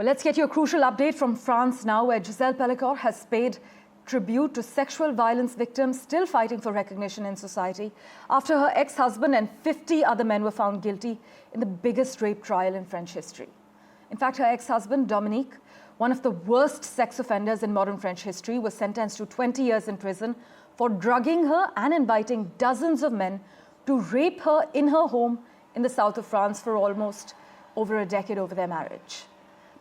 Well, let's get you a crucial update from France now, where Gisele Pelicot has paid tribute to sexual violence victims still fighting for recognition in society after her ex-husband and 50 other men were found guilty in the biggest rape trial in French history. In fact, her ex-husband, Dominique, one of the worst sex offenders in modern French history, was sentenced to 20 years in prison for drugging her and inviting dozens of men to rape her in her home in the south of France for almost over a decade over their marriage.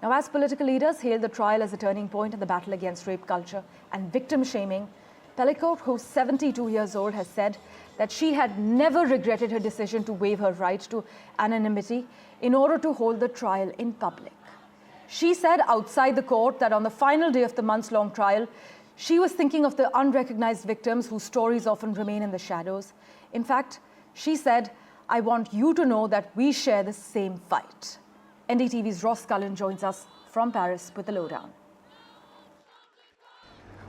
Now, as political leaders hail the trial as a turning point in the battle against rape culture and victim shaming, Pelicot, who's 72 years old, has said that she had never regretted her decision to waive her right to anonymity in order to hold the trial in public. She said outside the court that on the final day of the months-long trial, she was thinking of the unrecognized victims whose stories often remain in the shadows. In fact, she said, "I want you to know that we share the same fight." NDTV's Cullen joins us from Paris with the lowdown.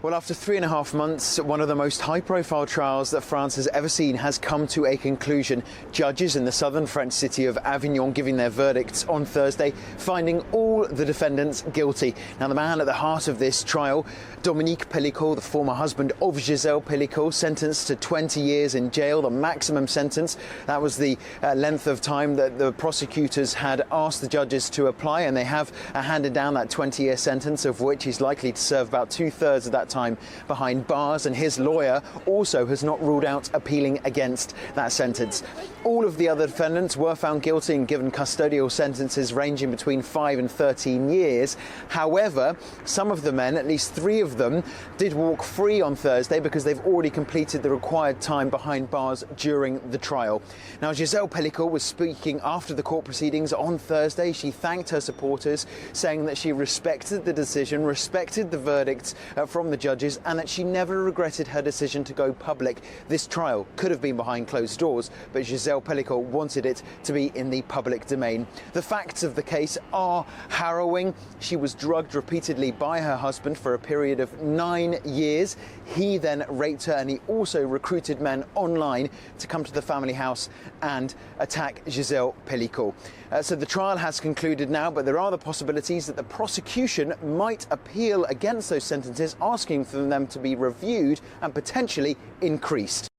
Well, after 3.5 months, one of the most high-profile trials that France has ever seen has come to a conclusion. Judges in the southern French city of Avignon giving their verdicts on Thursday, finding all the defendants guilty. Now, the man at the heart of this trial, Dominique Pelicot, the former husband of Gisele Pelicot, sentenced to 20 years in jail, the maximum sentence. That was the length of time that the prosecutors had asked the judges to apply, and they have handed down that 20-year sentence, of which he's likely to serve about 2/3 of that time behind bars, and his lawyer also has not ruled out appealing against that sentence. All of the other defendants were found guilty and given custodial sentences ranging between 5 and 13 years. However, some of the men, at least 3 of them, did walk free on Thursday because they've already completed the required time behind bars during the trial. Now, Gisele Pelicot was speaking after the court proceedings on Thursday. She thanked her supporters, saying that she respected the decision, respected the verdict from the judges, and that she never regretted her decision to go public. This trial could have been behind closed doors, but Gisele Pelicot wanted it to be in the public domain. The facts of the case are harrowing. She was drugged repeatedly by her husband for a period of 9 years. He then raped her, and he also recruited men online to come to the family house and attack Gisele Pelicot. So the trial has concluded now, but there are the possibilities that the prosecution might appeal against those sentences, asking for them to be reviewed and potentially increased.